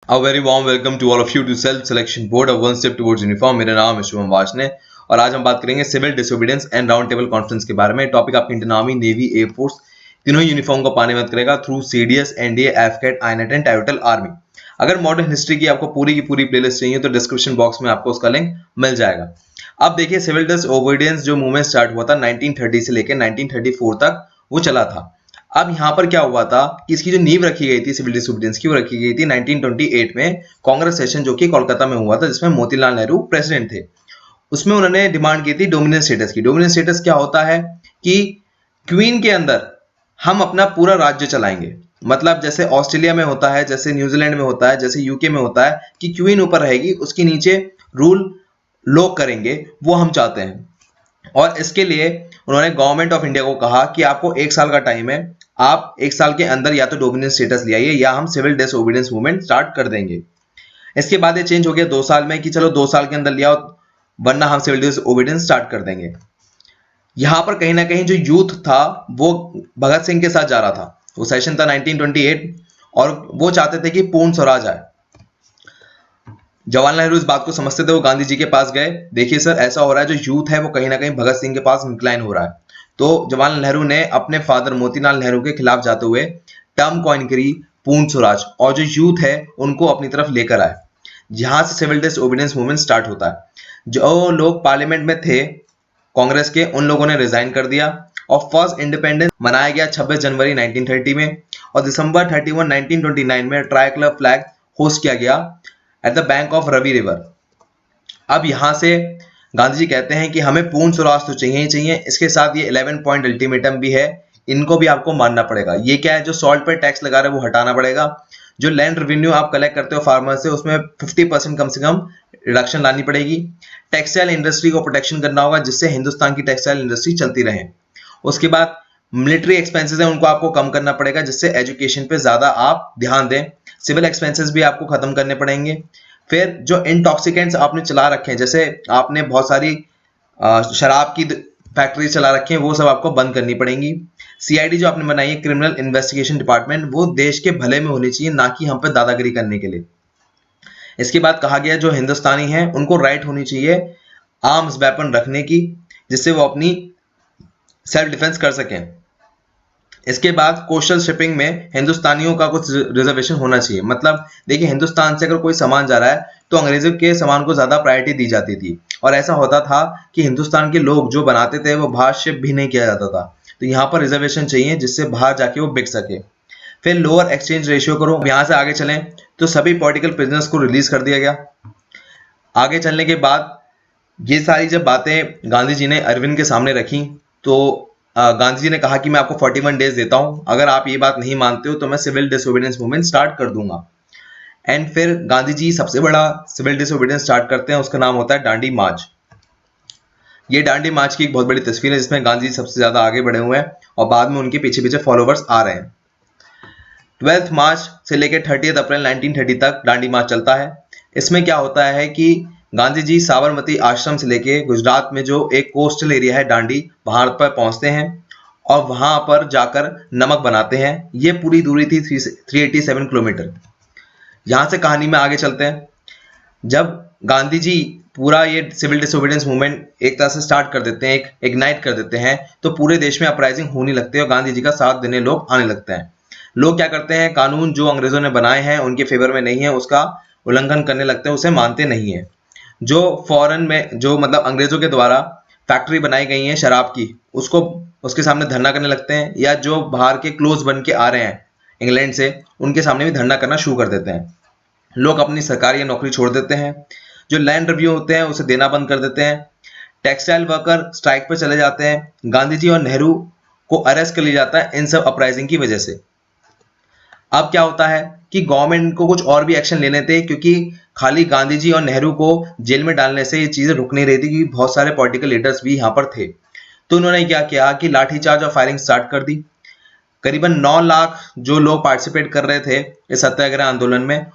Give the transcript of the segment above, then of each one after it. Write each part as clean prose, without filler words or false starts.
A very warm welcome to all of you to Self Selection Board, a one step towards uniform। मेरा नाम है शुभम वार्ष्णेय और आज हम बात करेंगे civil disobedience and round table conference के बारे में। टॉपिक आपकी इंडियन आर्मी, नेवी, एयरफोर्स तीनों यूनिफॉर्म को पाने में मदद करेगा through CDS, NDA, AFCAT, INET and title army. अगर मॉडर्न हिस्ट्री की आपको पूरी की पूरी प्लेलिस्ट चाहिए तो डिस्क्रिप्शन बॉक्स में आपको उसका लिंक मिल जाएगा। अब देखिए, सिविल डिसोबीडियंस जो मूवमेंट स्टार्ट हुआ था 1930 से लेकर 1934 तक वो चला था। अब यहाँ पर क्या हुआ था कि इसकी जो नींव रखी गई थी सिविल डिसोबीडियंस की, वो रखी गई थी 1928 में कांग्रेस सेशन जो कि कोलकाता में हुआ था, जिसमें मोतीलाल नेहरू प्रेसिडेंट थे। उसमें उन्होंने डिमांड की थी डोमिनेंस स्टेटस की। डोमिनेंस स्टेटस क्या होता है कि क्वीन के अंदर हम अपना पूरा राज्य चलाएंगे। मतलब जैसे ऑस्ट्रेलिया में होता है, जैसे न्यूजीलैंड में होता है, जैसे यूके में होता है कि क्वीन ऊपर रहेगी, उसके नीचे रूल लोग करेंगे, वो हम चाहते हैं। और इसके लिए उन्होंने गवर्नमेंट ऑफ इंडिया को कहा कि आपको 1 साल का टाइम है, आप 1 साल के अंदर या तो डोमिनेंस स्टेटस ले आइए या हम सिविल डिसोबीडियंस मूवमेंट स्टार्ट कर देंगे। इसके बाद ये चेंज हो गया 2 साल में कि चलो 2 साल के अंदर ले आओ वरना हम सिविल डिसोबीडियंस स्टार्ट कर देंगे। यहां पर कहीं ना कहीं जो यूथ था वो भगत सिंह के साथ जा रहा था। वो सेशन था 1928 और वो चाहते थे कि पूर्ण स्वराज आए। जवाहरलाल नेहरू इस बात को समझते थे, वो गांधी जी के पास गए, देखिए सर ऐसा हो रहा है, जो यूथ है वो कहीं ना कहीं भगत सिंह के पास इंक्लाइन हो रहा है। तो जवाहरलाल नेहरू ने अपने फादर मोतीलाल नेहरू के खिलाफ जाते हुए टर्म कॉइन करी पूर्ण स्वराज, और जो यूथ है उनको अपनी तरफ लेकर आए। यहां से सिविल डिसोबीडियंस मूवमेंट स्टार्ट होता है। जो लोग पार्लियामेंट में थे कांग्रेस के, उन लोगों ने रिजाइन कर दिया और फर्स्ट इंडिपेंडेंस मनाया गया 26 जनवरी 1930 में, और दिसंबर 31 1929 में ट्राई कलर फ्लैग होस्ट किया गया at the bank of Ravi river. अब यहां से गांधी जी कहते हैं कि हमें पूर्ण स्वराज तो चाहिए ही चाहिए, इसके साथ ये 11 पॉइंट अल्टीमेटम भी है, इनको भी आपको मानना पड़ेगा। ये क्या है, जो सॉल्ट पर टैक्स लगा रहे हैं वो हटाना पड़ेगा, जो लैंड रेवेन्यू आप कलेक्ट करते हो फार्मर से उसमें 50% कम से कम रिडक्शन लानी पड़ेगी। टेक्सटाइल इंडस्ट्री को प्रोटेक्शन करना होगा जिससे हिंदुस्तान की टेक्सटाइल इंडस्ट्री चलती रहे। उसके बाद मिलिट्री एक्सपेंसेस है उनको आपको कम करना पड़ेगा जिससे एजुकेशन पे ज्यादा आप ध्यान दें। सिविल एक्सपेंसेस भी आपको खत्म करने पड़ेंगे। फिर जो इंटॉक्सिकेंट्स आपने चला रखे हैं, जैसे आपने बहुत सारी शराब की फैक्ट्री चला रखी है, वो सब आपको बंद करनी पड़ेंगी। सीआईडी जो आपने बनाई है, क्रिमिनल इन्वेस्टिगेशन डिपार्टमेंट, वो देश के भले में होनी चाहिए, ना कि हम पे दादागिरी करने के लिए। इसके बाद कहा गया जो हिंदुस्तानी हैं उनको राइट होनी चाहिए आर्म्स वेपन रखने की, जिससे वो अपनी सेल्फ डिफेंस कर सकें। इसके बाद कोस्टल शिपिंग में हिंदुस्तानियों का कुछ रिजर्वेशन होना चाहिए। मतलब देखिए, हिंदुस्तान से अगर कोई सामान जा रहा है तो अंग्रेजों के सामान को ज्यादा प्रायोरिटी दी जाती थी, और ऐसा होता था कि हिंदुस्तान के लोग जो बनाते थे वो बाहर शिप भी नहीं किया जाता था। तो यहाँ पर रिजर्वेशन चाहिए जिससे बाहर जाके वो बिक सके। फिर लोअर एक्सचेंज रेशियो करो। यहाँ से आगे चलें तो सभी पॉलिटिकल प्रिजनर्स को रिलीज कर दिया गया। आगे चलने के बाद ये सारी जब बातें गांधी जी ने अरविंद के सामने रखी तो गांधी जी ने कहा कि मैं आपको 41 डेज देता हूं, अगर आप ये बात नहीं मानते हो तो मैं सिविल डिसोबीडियंस मूवमेंट स्टार्ट कर दूंगा। एंड फिर गांधी जी सबसे बड़ा सिविल डिसोबीडियंस स्टार्ट करते हैं, उसका नाम होता है दांडी मार्च। ये दांडी मार्च की एक बहुत बड़ी तस्वीर है जिसमें गांधी जी सबसे ज्यादा आगे बढ़े हुए हैं और बाद में उनके पीछे पीछे फॉलोवर्स आ रहे हैं। 12 मार्च से लेकर 30 अप्रैल 1930 तक दांडी मार्च चलता है। इसमें क्या होता है कि गांधी जी साबरमती आश्रम से लेके गुजरात में जो एक कोस्टल एरिया है दांडी, वहां पर पहुंचते हैं और वहां पर जाकर नमक बनाते हैं। ये पूरी दूरी थी 387 किलोमीटर। यहां से कहानी में आगे चलते हैं। जब गांधी जी पूरा ये सिविल डिसोबीडियंस मूवमेंट एक तरह से स्टार्ट कर देते हैं, एक इग्नाइट कर देते हैं, तो पूरे देश में अपराइजिंग होने लगती है और गांधी जी का साथ देने लोग आने लगते हैं। लोग क्या करते हैं, कानून जो अंग्रेजों ने बनाए हैं उनके फेवर में नहीं है उसका उल्लंघन करने लगते हैं, उसे मानते नहीं है। जो फॉरेन में जो मतलब अंग्रेजों के द्वारा फैक्ट्री बनाई गई है शराब की, उसको उसके सामने धरना करने लगते हैं, या जो बाहर के क्लोज बन के आ रहे हैं इंग्लैंड से, उनके सामने भी धरना करना शुरू कर देते हैं। लोग अपनी सरकारी नौकरी छोड़ देते हैं। जो लैंड रिव्यू होते हैं उसे देना बंद कर देते हैं। टेक्सटाइल वर्कर स्ट्राइक पर चले जाते हैं। गांधी जी और नेहरू को अरेस्ट कर लिया जाता है इन सब अपराइजिंग की वजह से। अब क्या होता है कि गवर्नमेंट को कुछ और भी एक्शन लेने थे, क्योंकि खाली गांधी जी और नेहरू को जेल में डालने से ये चीजें रुक नहीं रही थी, क्योंकि बहुत सारे पॉलिटिकल लीडर्स भी यहाँ पर थे। तो उन्होंने क्या किया कि लाठीचार्ज और फायरिंग स्टार्ट कर दी। करीबन 9 लाख जो लोग पार्टिसिपेट कर रहे थे इस सत्याग्रह आंदोलन में,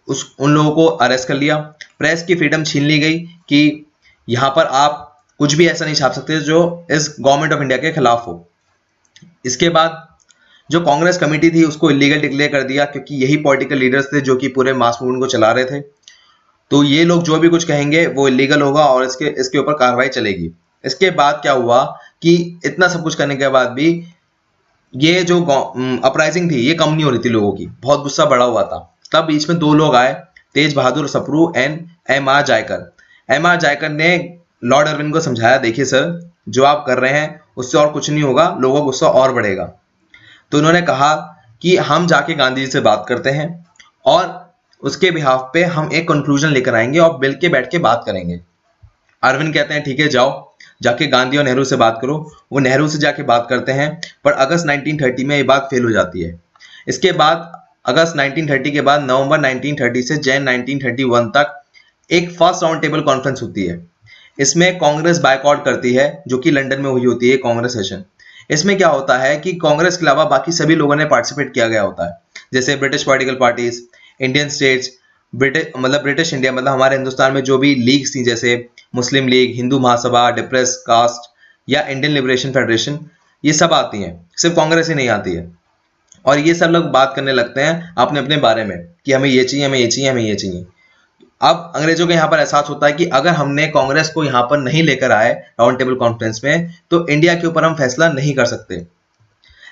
उन लोगों को अरेस्ट कर लिया। प्रेस की फ्रीडम छीन ली गई कि यहाँ पर आप कुछ भी ऐसा नहीं छाप सकते जो इस गवर्नमेंट ऑफ इंडिया के खिलाफ हो। इसके बाद जो कांग्रेस कमेटी थी उसको इलीगल डिक्लेयर कर दिया, क्योंकि यही पॉलिटिकल लीडर्स थे जो कि पूरे मास मूवमेंट को चला रहे थे। तो ये लोग जो भी कुछ कहेंगे वो इलीगल होगा और इसके ऊपर कार्रवाई चलेगी। इसके बाद क्या हुआ कि इतना सब कुछ करने के बाद भी ये जो अपराइजिंग थी ये कम नहीं हो रही थी, लोगों की बहुत गुस्सा बढ़ा हुआ था। तब बीच में दो लोग आए, Tej Bahadur Sapru and M R Jayakar. M R Jayakar ने लॉर्ड अरविंद को समझाया, देखिए सर, जो आप कर रहे हैं उससे और कुछ नहीं होगा, लोगों का गुस्सा और बढ़ेगा। तो उन्होंने कहा कि हम जाके गांधी जी से बात करते हैं और उसके बिहाफ पे हम एक कंक्लूजन लेकर आएंगे और मिल के बैठ के बात करेंगे। अरविंद कहते हैं ठीक है, जाओ जाके गांधी और नेहरू से बात करो। वो नेहरू से जाके बात करते हैं, पर अगस्त 1930 में ये बात फेल हो जाती है। इसके बाद अगस्त 1930 के बाद नवंबर 1930 से जैन 1931 तक एक फर्स्ट राउंड टेबल कॉन्फ्रेंस होती है। इसमें कांग्रेस बायकॉट करती है, जो कि लंदन में हुई होती है कांग्रेस सेशन। इसमें क्या होता है कि कांग्रेस के अलावा बाकी सभी लोगों ने पार्टिसिपेट किया गया होता है, जैसे British political parties, Indian states, British India मतलब हमारे हिंदुस्तान में जो भी लीग्स थी, जैसे मुस्लिम league, Hindu Mahasabha, depress cast या इंडियन लिबरेशन फेडरेशन, ये सब आती हैं, सिर्फ कांग्रेस ही नहीं आती है। और ये सब लोग बात करने लगते हैं अपने अपने बारे में कि हमें ये चाहिए, हमें ये चाहिए, हमें ये चाहिए। अब अंग्रेजों को यहाँ पर एहसास होता है कि अगर हमने कांग्रेस को यहाँ पर नहीं लेकर आए राउंड टेबल कॉन्फ्रेंस में, तो इंडिया के ऊपर हम फैसला नहीं कर सकते।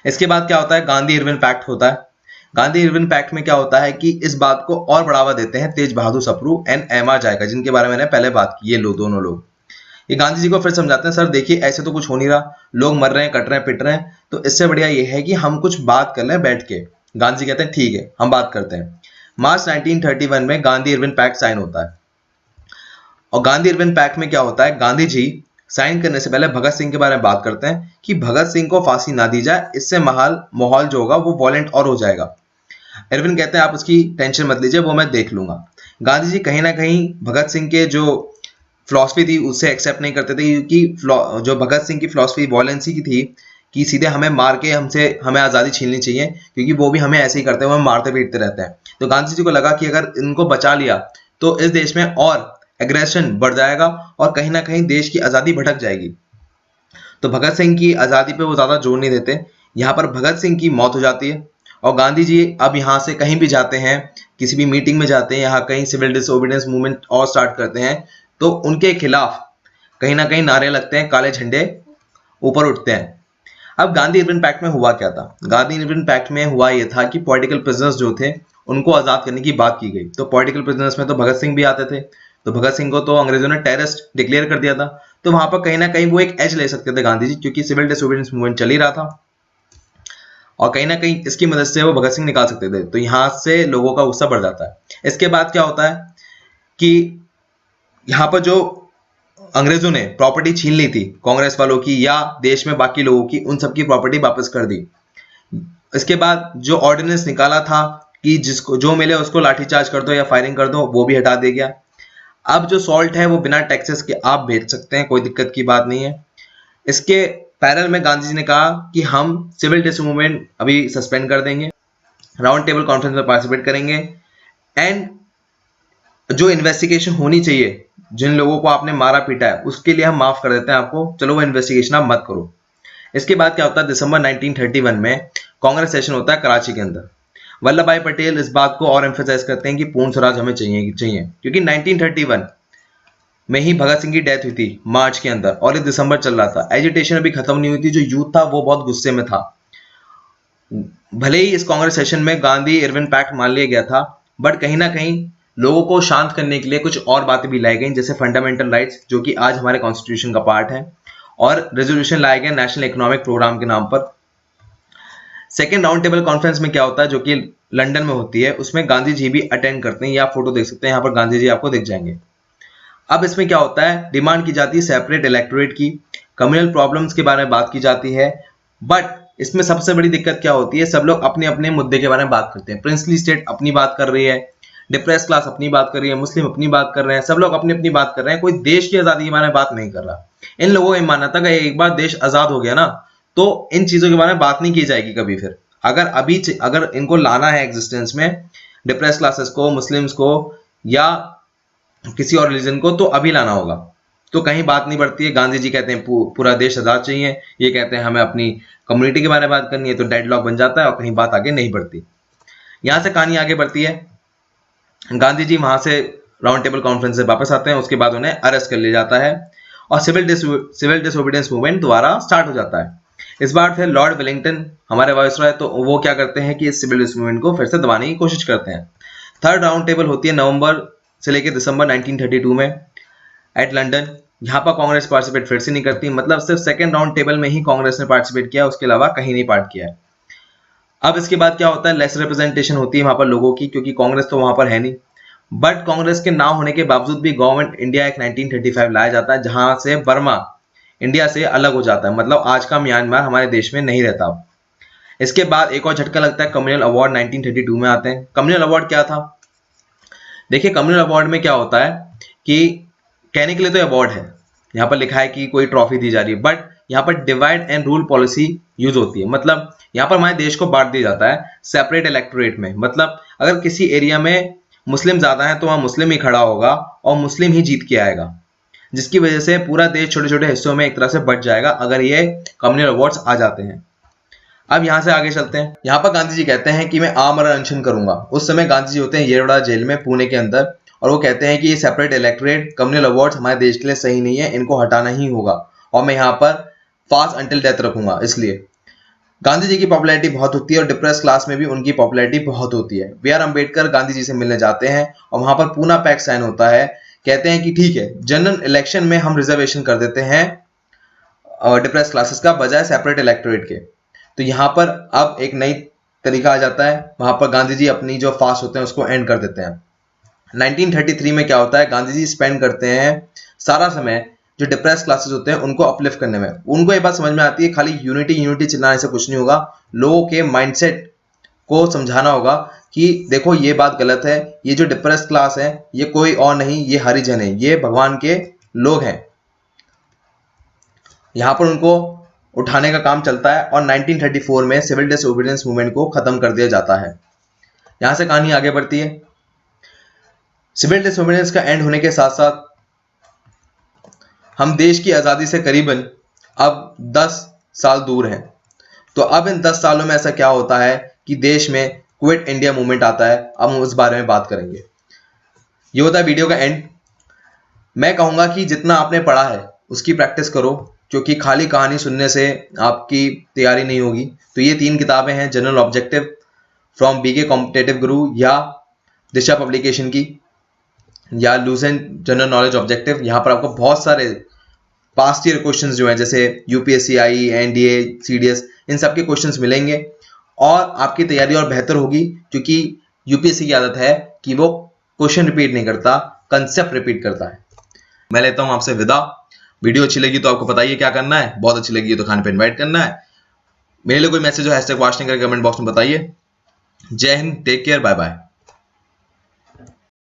इसके बाद क्या होता है, गांधी इरविन पैक्ट होता है। गांधी इरविन पैक्ट में क्या होता है कि इस बात को और बढ़ावा देते हैं तेज बहादुर सप्रू एंड एम.आर. जायका, जिनके बारे में मैंने पहले बात की। ये लोग दोनों लोग ये गांधी जी को फिर समझाते हैं, सर देखिए ऐसे तो कुछ हो नहीं रहा, लोग मर रहे हैं, कट रहे हैं, पिट रहे हैं, तो इससे बढ़िया ये है कि हम कुछ बात कर लें बैठ के। गांधी जी कहते हैं ठीक है, हम बात करते हैं। मार्च 1931 में गांधी इरविन पैक्ट साइन होता है। और गांधी इरविन पैक्ट में क्या होता है, गांधी जी साइन करने से पहले भगत सिंह के बारे में बात करते हैं कि भगत सिंह को फांसी ना दी जाए, इससे माहौल जो होगा वो वॉलेंट और हो जाएगा। इरविन कहते हैं आप उसकी टेंशन मत लीजिए, वो मैं देख लूंगा। गांधी जी कहीं ना कहीं भगत सिंह के जो फिलॉसफी थी उससे एक्सेप्ट नहीं करते थे, क्योंकि जो भगत सिंह की फिलॉसफी वॉलेंसी की थी कि सीधे हमें मार के हमें आज़ादी छीननी चाहिए, क्योंकि वो भी हमें ऐसे ही करते हैं, हमें मारते पीटते रहते हैं। तो गांधी जी को लगा कि अगर इनको बचा लिया तो इस देश में और एग्रेशन बढ़ जाएगा और कहीं ना कहीं देश की आज़ादी भटक जाएगी। तो भगत सिंह की आज़ादी पे वो ज़्यादा जोर नहीं देते। यहाँ पर भगत सिंह की मौत हो जाती है और गांधी जी अब यहाँ से कहीं भी जाते हैं, किसी भी मीटिंग में जाते हैं, यहाँ कहीं सिविल डिसोबीडियंस मूवमेंट और स्टार्ट करते हैं, तो उनके खिलाफ कहीं ना कहीं नारे लगते हैं, काले झंडे ऊपर उठते हैं। अब गांधी इरविन पैक्ट में हुआ क्या था, गांधी इरविन पैक्ट में हुआ यह था कि पॉलिटिकल प्रिजनर्स जो थे उनको आजाद करने की बात की गई। तो पॉलिटिकल प्रिजनर्स में तो भगत सिंह भी आते थे, तो भगत सिंह को तो अंग्रेजों ने टेररिस्ट डिक्लेयर कर दिया था। तो वहां पर कहीं ना कहीं वो एक एज ले सकते थे गांधी जी, क्योंकि सिविल डिसोबीडियंस मूवमेंट चल ही रहा था और कहीं ना कहीं इसकी मदद से वो भगत सिंह निकाल सकते थे। तो यहाँ से लोगों का गुस्सा बढ़ जाता है। इसके बाद क्या होता है कि यहाँ पर जो अंग्रेजों ने प्रॉपर्टी छीन ली थी कांग्रेस वालों की या देश में बाकी लोगों की, उन सबकी प्रॉपर्टी वापस कर दी। इसके बाद जो ऑर्डिनेंस निकाला था कि जिसको जो मिले उसको लाठीचार्ज कर दो या फायरिंग कर दो, वो भी हटा दिया गया। अब जो सॉल्ट है वो बिना टैक्सेस के आप बेच सकते हैं, कोई दिक्कत की बात नहीं है। इसके पैरेलल में गांधी जी ने कहा कि हम सिविल डिस मूवमेंट अभी सस्पेंड कर देंगे, राउंड टेबल कॉन्फ्रेंस में पार्टिसिपेट करेंगे एंड जो इन्वेस्टिगेशन होनी चाहिए, जिन लोगों को आपने मारा पीटा है, उसके लिए हम माफ कर देते हैं आपको, चलो वो इन्वेस्टिगेशन आप मत करो। इसके बाद क्या होता है, दिसंबर 1931 में कांग्रेस सेशन होता है कराची के अंदर। वल्लभ भाई पटेल इस बात को और एम्फेसाइज करते हैं कि पूर्ण स्वराज हमें चाहिए, क्योंकि 1931 में ही भगत सिंह की डेथ हुई थी मार्च के अंदर और ये दिसंबर चल रहा था। एजिटेशन अभी खत्म नहीं हुई थी, जो यूथ था वो बहुत गुस्से में था। भले ही इस कांग्रेस सेशन में गांधी इरविन पैक्ट मान लिया गया था, बट कहीं ना कहीं लोगों को शांत करने के लिए कुछ और बातें भी लाई गई, जैसे फंडामेंटल राइट्स जो कि आज हमारे कॉन्स्टिट्यूशन का पार्ट है, और रेजोल्यूशन लाए गए नेशनल इकोनॉमिक प्रोग्राम के नाम पर। सेकेंड राउंड टेबल कॉन्फ्रेंस में क्या होता है, जो कि लंदन में होती है, उसमें गांधी जी भी अटेंड करते हैं। ये आप फोटो देख सकते हैं, यहाँ पर गांधी जी आपको दिख जाएंगे। अब इसमें क्या होता है, डिमांड की जाती है सेपरेट इलेक्टोरेट की, कम्युनल प्रॉब्लम्स के बारे में बात की जाती है। बट इसमें सबसे बड़ी दिक्कत क्या होती है, सब लोग अपने अपने मुद्दे के बारे में बात करते हैं। प्रिंसली स्टेट अपनी बात कर रही है, डिप्रेस क्लास अपनी बात कर रही है, मुस्लिम अपनी बात कर रहे हैं, सब लोग अपनी अपनी बात कर रहे हैं, कोई देश की आजादी के बारे में बात नहीं कर रहा। इन लोगों को मानना था कि एक बार देश आजाद हो गया ना, तो इन चीजों के बारे में बात नहीं की जाएगी कभी फिर। अगर इनको लाना है एग्जिस्टेंस में, डिप्रेस क्लासेस को, मुस्लिम्स को या किसी और रिलीजन को, तो अभी लाना होगा। तो कहीं बात नहीं बढ़ती है। गांधी जी कहते हैं पूरा देश आजाद चाहिए, ये कहते हैं हमें अपनी कम्युनिटी के बारे में बात करनी है, तो डेडलॉक बन जाता है और कहीं बात आगे नहीं बढ़ती। यहां से कहानी आगे बढ़ती है। गांधी जी वहां से राउंड टेबल कॉन्फ्रेंस से वापस आते हैं, उसके बाद उन्हें अरेस्ट कर लिया जाता है और सिविल डिसोबीडियंस मूवमेंट दोबारा स्टार्ट हो जाता है। इस बार थे लॉर्ड वेलिंगटन हमारे वायसरॉय, तो वो क्या करते हैं कि इस सिविल डिस मूवमेंट को फिर से दबाने की कोशिश करते हैं। थर्ड राउंड टेबल होती है नवंबर से लेकर दिसंबर 1932 में एट लंदन। यहाँ पर कांग्रेस पार्टिसिपेट फिर से नहीं करती, मतलब सिर्फ सेकेंड राउंड टेबल में ही कांग्रेस ने पार्टिसिपेट किया, उसके अलावा कहीं नहीं पार्ट किया है। अब इसके बाद क्या होता है, लेस रिप्रेजेंटेशन होती है वहां पर लोगों की, क्योंकि कांग्रेस तो वहां पर है नहीं। बट कांग्रेस के ना होने के बावजूद भी गवर्नमेंट इंडिया एक्ट 1935 लाया जाता है, जहां से बर्मा इंडिया से अलग हो जाता है, मतलब आज का म्यांमार हमारे देश में नहीं रहता। इसके बाद एक और झटका लगता है, कम्युनल अवार्ड 1932 में आते हैं। कम्युनल अवार्ड क्या था? देखिए, कम्युनल अवार्ड में क्या होता है कि कहने के लिए तो अवार्ड है, यहाँ पर लिखा है कि कोई ट्रॉफी दी जा रही है, बट यहाँ पर divide and rule policy use होती है। मतलब यहाँ पर हमारे देश को बांट दिया जाता है सेपरेट इलेक्टोरेट में। मतलब अगर किसी एरिया में मुस्लिम ज्यादा है तो वहां मुस्लिम ही खड़ा होगा और मुस्लिम ही जीत के आएगा, जिसकी वजह से पूरा देश छोटे छोटे हिस्सों में एक तरह से बट जाएगा अगर ये कम्युनल अवार्ड्स आ जाते हैं। अब यहाँ से आगे चलते हैं। यहाँ पर गांधी जी कहते हैं कि मैं आमरण अनशन करूंगा। उस समय गांधी जी होते हैं येरवड़ा जेल में पुणे के अंदर, और वो कहते हैं कि ये सेपरेट इलेक्टोरेट कम्युनल अवार्ड्स हमारे देश के लिए सही नहीं है, इनको हटाना ही होगा और मैं यहाँ पर फास्ट अंटिल डेथ रखूंगा। इसलिए गांधी जी की पॉपुलैरिटी बहुत होती है और डिप्रेस क्लास में भी उनकी पॉपुलैरिटी बहुत होती है। बी आर अम्बेडकर गांधी जी से मिलने जाते हैं और वहां पर पूना पैक्ट साइन होता है। कहते हैं कि ठीक है, जनरल इलेक्शन में हम रिजर्वेशन कर देते हैं डिप्रेस क्लासेस का बजाय सेपरेट इलेक्टोरेट के। तो यहाँ पर अब एक नई तरीका आ जाता है, वहां पर गांधी जी अपनी जो फास्ट होते हैं उसको एंड कर देते हैं। 1933 में क्या होता है, गांधी जी स्पेंड करते हैं सारा समय जो डिप्रेस क्लासेस होते हैं उनको अपलिफ्ट करने में। उनको ये बात समझ में आती है खाली यूनिटी यूनिटी चिल्लाने से कुछ नहीं होगा, लोगों के माइंडसेट को समझाना होगा कि देखो ये बात गलत है, ये जो डिप्रेस क्लास है ये कोई और नहीं, ये हरिजन है, ये भगवान के लोग हैं। यहां पर उनको उठाने का काम चलता है और 1934 में सिविल डिसोबीडियंस मूवमेंट को खत्म कर दिया जाता है। यहां से कहानी आगे बढ़ती है। सिविल डिसोबीडियंस का एंड होने के साथ साथ हम देश की आजादी से करीबन अब 10 साल दूर हैं। तो अब इन 10 सालों में ऐसा क्या होता है कि देश में क्विट इंडिया मूवमेंट आता है। अब हम उस बारे में बात करेंगे। ये होता है वीडियो का एंड। मैं कहूंगा कि जितना आपने पढ़ा है उसकी प्रैक्टिस करो, क्योंकि खाली कहानी सुनने से आपकी तैयारी नहीं होगी। तो ये 3 किताबें हैं, general objective from BK competitive Guru या दिशा पब्लिकेशन की, या लूसेंट जनरल नॉलेज ऑब्जेक्टिव। यहाँ पर आपको बहुत सारे पास्ट ईयर क्वेश्चंस जो हैं जैसे यूपीएससी, आई, एनडीए, सीडीएस, इन सब के क्वेश्चंस मिलेंगे और आपकी तैयारी और बेहतर होगी, क्योंकि यूपीएससी की आदत है कि वो क्वेश्चन रिपीट नहीं करता, कंसेप्ट रिपीट करता है। मैं लेता हूं आपसे विदा। वीडियो अच्छी लगी तो आपको बताइए क्या करना है, बहुत अच्छी लगी तो खाने पे इन्वाइट करना है। मेरे लिए कोई मैसेज हो हैशटैग वार्ष्णेय करके कमेंट बॉक्स में बताइए। जय हिंद, टेक केयर, बाय बाय।